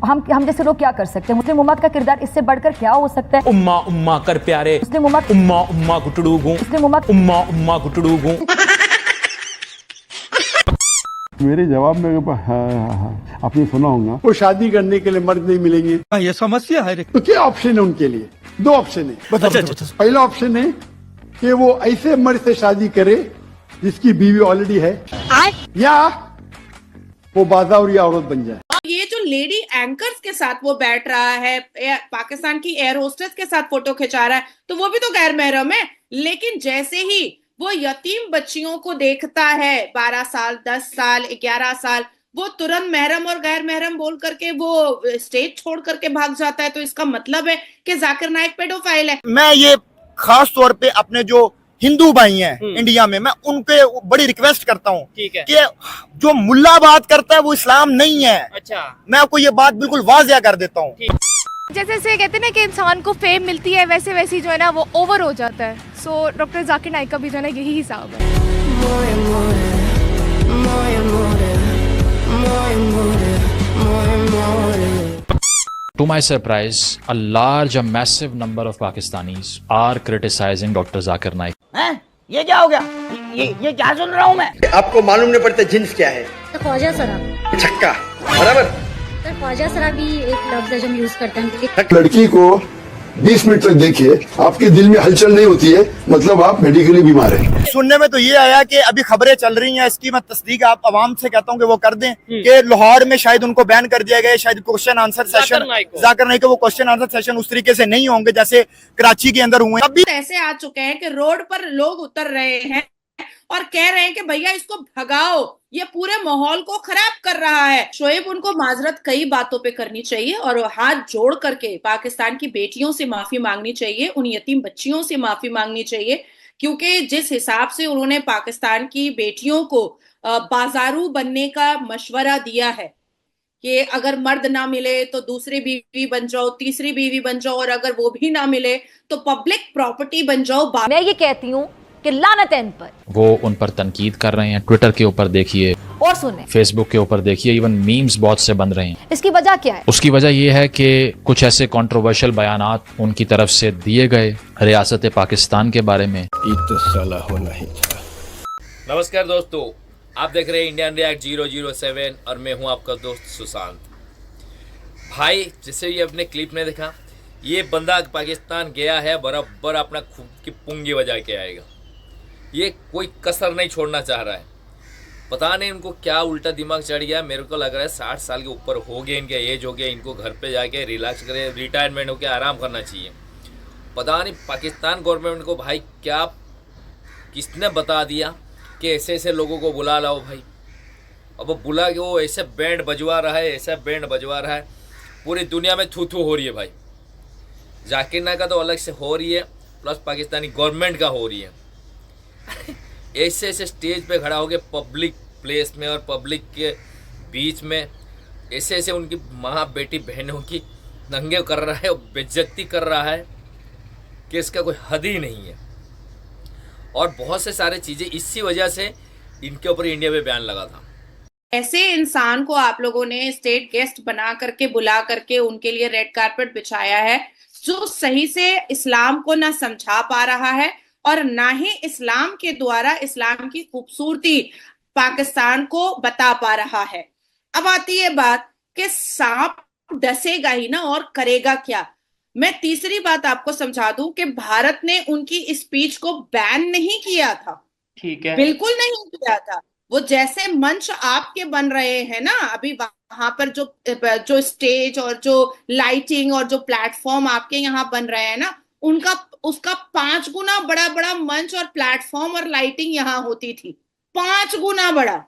हम जैसे लोग क्या कर सकते हैं? मुस्लिम उम्मत का किरदार इससे बढ़कर क्या हो सकता है? उम्मा उम्मा कर प्यारे, मुस्लिम उम्मत उम्मा उम्मा गुटड़ू गूं, मुस्लिम उम्मत उम्मा उम्मा गुटड़ू गूं। मेरे जवाब में हाँ, आपने सुना होगा, वो शादी करने के लिए मर्द नहीं मिलेंगे। ये समस्या है। तो क्या ऑप्शन है उनके लिए? दो ऑप्शन है। पहला ऑप्शन है कि वो ऐसे मर्द से शादी करे जिसकी बीवी ऑलरेडी है, या वो बाज़ारी औरत बन जाए। ये जो लेडी एंकर्स के साथ वो बैठ रहा है, पाकिस्तान की एयर होस्टेस के साथ फोटो खिंचा रहा है, तो वो भी तो गैर महरम है। लेकिन जैसे ही वो यतीम बच्चियों को देखता है, 12 साल, 10 साल, 11 साल, वो तुरंत महरम और गैर महरम बोल करके वो स्टेज छोड़ करके भाग जाता है। तो इसका मतलब है कि जाकिर नाइक पेडोफाइल है। मैं ये खास तौर पे अपने जो हिंदू भाई हैं इंडिया में, मैं उनके बड़ी रिक्वेस्ट करता हूँ कि जो मुल्ला बात करता है वो इस्लाम नहीं है। अच्छा, मैं आपको ये बात बिल्कुल वाज़िया कर देता हूँ। जैसे जैसे कहते हैं ना कि इंसान को फेम मिलती है, वैसे वैसे जो है ना वो ओवर हो जाता है। सो डॉक्टर जाकिर नाइक का भी जो है ना यही हिसाब है। To my surprise, a massive number of Pakistanis are criticizing Dr. Zakir Naik. हैं? ये क्या हो गया? ये क्या सुन रहा हूँ मैं? आपको मालूम नहीं पड़ता जिन्स क्या है? तो ख्वाजा शराब, छक्का, बराबर। तो ख्वाजा शराब भी एक लफ्ज है जो हम यूज करते हैं। लड़की को 20 मिनट तक देखिए, आपके दिल में हलचल नहीं होती है, मतलब आप मेडिकली बीमार हैं। सुनने में तो ये आया कि अभी खबरें चल रही हैं, इसकी मैं तस्दीक आप आवाम से कहता हूँ कि वो कर दें कि लाहौर में शायद उनको बैन कर दिया गया, शायद question answer session Zakir Naik, वो क्वेश्चन आंसर सेशन उस तरीके से नहीं होंगे जैसे कराची के अंदर हुए। अभी ऐसे आ चुके हैं कि रोड पर लोग उतर रहे हैं और कह रहे हैं कि भैया इसको भगाओ, ये पूरे माहौल को खराब कर रहा है। शोएब, उनको माजरत कई बातों पे करनी चाहिए और हाथ जोड़ करके पाकिस्तान की बेटियों से माफी मांगनी चाहिए, उन यतीम बच्चियों से माफी मांगनी चाहिए, क्योंकि जिस हिसाब से उन्होंने पाकिस्तान की बेटियों को बाजारू बनने का मशवरा दिया है कि अगर मर्द ना मिले तो दूसरी बीवी बन जाओ, तीसरी बीवी बन जाओ, और अगर वो भी ना मिले तो पब्लिक प्रॉपर्टी बन जाओ। मैं ये कहती हूँ कि लानत है इन पर। वो उन पर तनकीद कर रहे हैं, ट्विटर के ऊपर देखिए और सुने, फेसबुक के ऊपर देखिए, इवन मीम्स बहुत से बन रहे हैं। इसकी वजह क्या है? उसकी वजह यह है कि कुछ ऐसे कंट्रोवर्शियल बयानात उनकी तरफ से दिए गए रियासत पाकिस्तान के बारे में। नमस्कार दोस्तों, आप देख रहे हैं इंडियन रिएक्ट 007 और मैं हूं आपका दोस्त सुशांत भाई। जैसे ये अपने क्लिप में देखा, ये बंदा पाकिस्तान गया है, बराबर अपना खूब की पुंगी बजा के आएगा। ये कोई कसर नहीं छोड़ना चाह रहा है। पता नहीं इनको क्या उल्टा दिमाग चढ़ गया। मेरे को लग रहा है 60 साल के ऊपर हो गए, इनका एज हो गया, इनको घर पे जाके रिलैक्स करे, रिटायरमेंट होकर आराम करना चाहिए। पता नहीं पाकिस्तान गवर्नमेंट को भाई क्या किसने बता दिया कि ऐसे ऐसे लोगों को बुला लाओ भाई। अब वो बुला के वो ऐसे बैंड बजवा रहा है, ऐसा बैंड बजवा रहा है, पूरी दुनिया में थू थू हो रही है भाई। जाकिर नाइक का तो अलग से हो रही है, प्लस पाकिस्तानी गवर्नमेंट का हो रही है। ऐसे ऐसे स्टेज पे खड़ा होकर पब्लिक प्लेस में और पब्लिक के बीच में ऐसे ऐसे उनकी माँ बेटी बहनों की नंगे कर रहा है, बेइज्जती कर रहा है कि इसका कोई हद ही नहीं है। और बहुत से सारे चीज़ें इसी वजह से इनके ऊपर इंडिया में बैन लगा था। ऐसे इंसान को आप लोगों ने स्टेट गेस्ट बना करके बुला करके उनके लिए रेड कारपेट बिछाया है, जो सही से इस्लाम को ना समझा पा रहा है और ना ही इस्लाम के द्वारा इस्लाम की खूबसूरती पाकिस्तान को बता पा रहा है। अब आती है बात कि सांप डसेगा ही ना, और करेगा क्या। मैं तीसरी बात आपको समझा दूं कि भारत ने उनकी स्पीच को बैन नहीं किया था। ठीक है, बिल्कुल नहीं किया था। वो जैसे मंच आपके बन रहे हैं ना अभी, वहां पर जो स्टेज और जो लाइटिंग और जो प्लेटफॉर्म आपके यहाँ बन रहे हैं ना, उसका 5 गुना बड़ा बड़ा मंच और प्लेटफॉर्म और लाइटिंग यहाँ होती थी, 5 गुना बड़ा,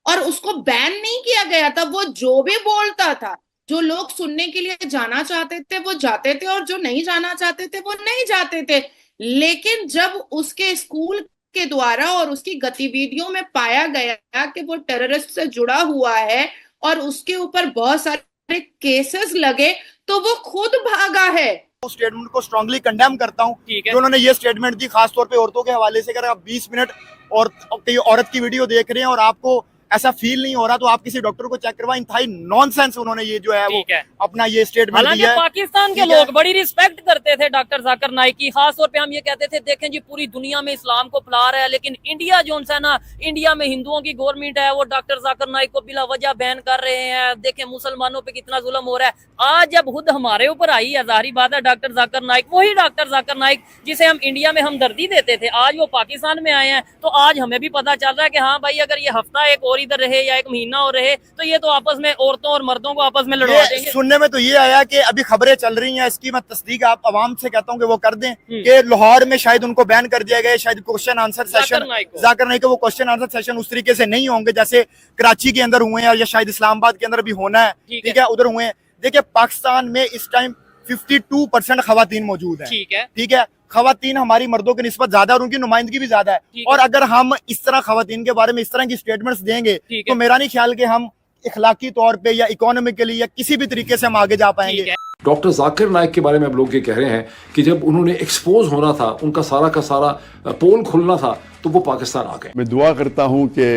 और उसको बैन नहीं किया गया था। वो जो भी बोलता था, जो लोग सुनने के लिए जाना चाहते थे वो जाते थे, और जो नहीं जाना चाहते थे वो नहीं जाते थे। लेकिन जब उसके स्कूल के द्वारा और उसकी गतिविधियों में पाया गया कि वो टेररिस्ट से जुड़ा हुआ है और उसके ऊपर बहुत सारे केसेस लगे, तो वो खुद भागा है। उस स्टेटमेंट को स्ट्रांगली कंडेम करता हूँ कि उन्होंने ये स्टेटमेंट दी, खासतौर पे औरतों के हवाले से। अगर आप 20 मिनट और कई औरत की वीडियो देख रहे हैं और आपको ऐसा फील नहीं हो रहा तो आप किसी डॉक्टर को चेक करवाएं। इंतहाई नॉनसेंस उन्होंने ये जो है वो अपना ये स्टेटमेंट दिया है। पाकिस्तान के लोग बड़ी रिस्पेक्ट करते थे डॉक्टर जाकिर नाइक की, खास तौर पे हम ये कहते थे देखें जी पूरी दुनिया में इस्लाम को फैला रहा है, लेकिन इंडिया जो है ना, इंडिया में हिंदुओं की गवर्नमेंट है, वो डॉक्टर जाकिर नाइक को बिला वजह बैन कर रहे हैं। देखें मुसलमानों पे कितना जुल्म हो रहा है। आज जब खुद हमारे ऊपर आई है, जाहिर बात है डॉक्टर जाकिर नाइक, वही डॉक्टर जाकिर नाइक जिसे हम इंडिया में हमदर्दी देते थे, आज वो पाकिस्तान में आए हैं, तो आज हमें भी पता चल रहा है कि हाँ भाई अगर ये हफ्ता एक और इधर रहे या एक महीना और रहे तो ये तो आपस में औरतों और मर्दों को आपस में लड़वा देंगे। सुनने में तो ये आया कि अभी खबरें चल रही हैं, इसकी मैं तस्दीक आप आवाम से कहता हूँ कि वो कर दें कि लाहौर में शायद उनको बैन कर दिया गया, शायद question answer session Zakir Naik वो क्वेश्चन आंसर सेशन उस तरीके से नहीं होंगे जैसे कराची के अंदर हुए हैं या शायद इस्लामाबाद के अंदर भी होना है, ठीक है, उधर हुए हैं। देखिए पाकिस्तान में इस टाइम 52% खवातीन मौजूद है, ठीक है, खवातीन हमारी मर्दों की निस्बत ज्यादा और उनकी नुमाइंदगी भी ज्यादा है। और अगर हम इस तरह खवातीन के बारे में इस तरह की स्टेटमेंट्स देंगे तो मेरा नहीं ख्याल कि हम इखलाकी तौर पे या इकोनॉमिकली या किसी भी तरीके से हम आगे जा पाएंगे। डॉक्टर जाकिर नाइक के बारे में अब लोग ये कह रहे हैं कि जब उन्होंने एक्सपोज होना था, उनका सारा का सारा पोल खुलना था, तो वो पाकिस्तान आ गए। मैं दुआ करता हूं कि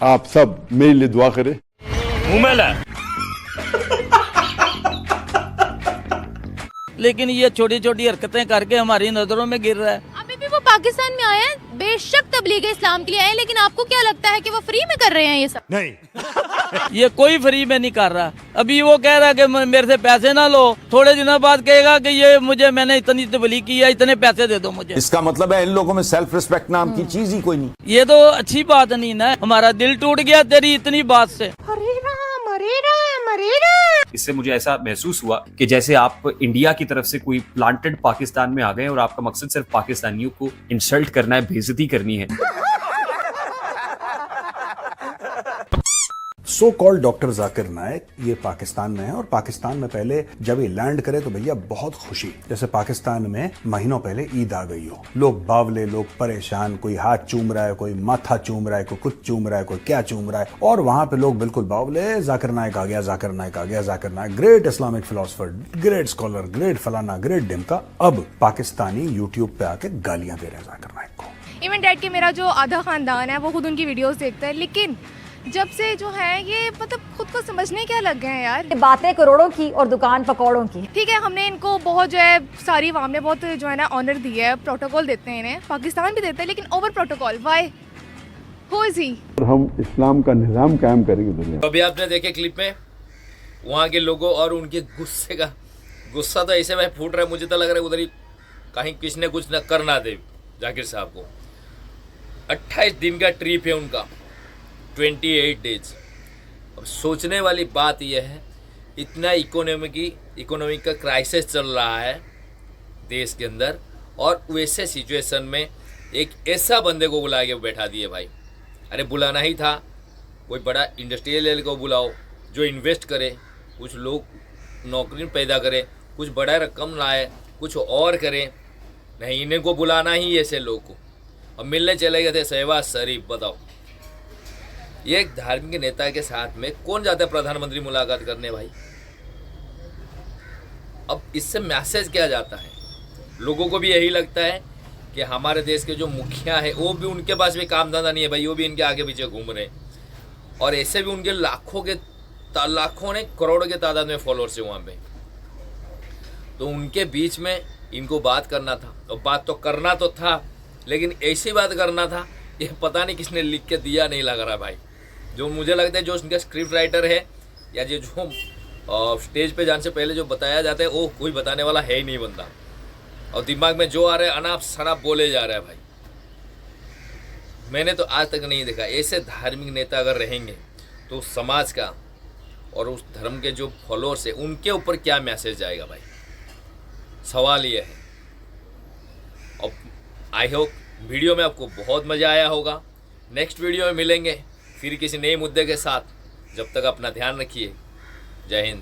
आप सब मेरे लिए दुआ करें। लेकिन ये छोटी छोटी हरकतें करके हमारी नजरों में गिर रहा है। अभी भी वो पाकिस्तान में आए हैं, बेशक तबलीग इस्लाम के लिए आए, लेकिन आपको क्या लगता है कि वो फ्री में कर रहे हैं ये सब? नहीं ये कोई फ्री में नहीं कर रहा। अभी वो कह रहा है कि मेरे से पैसे ना लो, थोड़े दिनों बाद कहेगा कि ये मैंने इतनी तबलीग की है, इतने पैसे दे दो मुझे। इसका मतलब है इन लोगों में सेल्फ रिस्पेक्ट नाम की चीज ही कोई नहीं। ये तो अच्छी बात नहीं ना, हमारा दिल टूट गया तेरी इतनी बात से। इससे मुझे ऐसा महसूस हुआ कि जैसे आप इंडिया की तरफ से कोई प्लांटेड पाकिस्तान में आ गए और आपका मकसद सिर्फ पाकिस्तानियों को इंसल्ट करना है, बेइज्जती करनी है। So called doctor Zakir Naik ये पाकिस्तान में है, और पाकिस्तान में पहले जब ये लैंड करे तो भैया बहुत खुशी, जैसे पाकिस्तान में महीनों पहले ईद आ गई हो, लोग बावले, लोग परेशान, कोई हाथ चूम रहा है, कोई माथा चूम रहा है, कोई कुछ चूम रहा है, कोई क्या चूम रहा है, और वहां पे लोग बिल्कुल बावले, जाकिर नाइक आ गया, जाकिर नाइक आ गया, Zakir Naik great Islamic philosopher, great scholar, great फलाना, ग्रेट ढिमका। अब पाकिस्तानी यूट्यूब पे आके गालियां दे रहे हैं जाकिर नाइक को। इवन डैड के मेरा जो आधा खानदान है वो खुद उनकी वीडियोस देखता है, लेकिन जब से जो है ये मतलब खुद को समझने क्या लग गए हैं यार। बातें करोड़ों की और दुकान पकौड़ों की। ठीक है, हमने इनको बहुत जो है सारी अवाम ने बहुत जो है ना ऑनर दिया है, प्रोटोकॉल देते हैं इन्हें, पाकिस्तान भी देते हैं, लेकिन over protocol why, who is he? हम इस्लाम का निजाम कायम करेंगे दुनिया। अभी आपने देखे क्लिप में वहाँ के लोगों और उनके गुस्से का गुस्सा तो ऐसे भाई फूट रहा है, मुझे तो लग रहा है उधर ही कहीं किसी ने कुछ न करना दे जाकिर साहब को। 28 दिन का ट्रिप है उनका, 28 डेज। अब सोचने वाली बात यह है, इतना इकोनॉमी का क्राइसिस चल रहा है देश के अंदर, और वैसे सिचुएशन में एक ऐसा बंदे को बुला के बैठा दिए भाई। अरे बुलाना ही था, कोई बड़ा इंडस्ट्रियल को बुलाओ जो इन्वेस्ट करे, कुछ लोग नौकरी पैदा करे, कुछ बड़ा रकम लाए, कुछ और करे। नहीं, इन्हें को बुलाना ही ऐसे लोग को। अब मिलने चले गए थे शहबाज शरीफ, बताओ ये एक धार्मिक नेता के साथ में कौन जाता है प्रधानमंत्री मुलाकात करने भाई? अब इससे मैसेज क्या जाता है? लोगों को भी यही लगता है कि हमारे देश के जो मुखिया है वो भी, उनके पास भी काम धंधा नहीं है भाई, वो भी इनके आगे पीछे घूम रहे हैं, और ऐसे भी उनके लाखों ने करोड़ों के तादाद में फॉलोअर्स है वहाँ पे। तो उनके बीच में इनको बात करना था, और बात तो करना तो था, लेकिन ऐसी बात करना था, ये पता नहीं किसने लिख के दिया, नहीं लग रहा भाई। जो मुझे लगता है जो उनका स्क्रिप्ट राइटर है या जो स्टेज पे जाने से पहले जो बताया जाता है वो कोई बताने वाला है ही नहीं बंदा, और दिमाग में जो आ रहा है अनाप शनाप बोले जा रहा है भाई। मैंने तो आज तक नहीं देखा ऐसे धार्मिक नेता अगर रहेंगे तो समाज का और उस धर्म के जो फॉलोअर्स है उनके ऊपर क्या मैसेज जाएगा भाई, सवाल ये है। और आई होप वीडियो में आपको बहुत मज़ा आया होगा। नेक्स्ट वीडियो में मिलेंगे फिर किसी नए मुद्दे के साथ। जब तक अपना ध्यान रखिए। जय हिंद।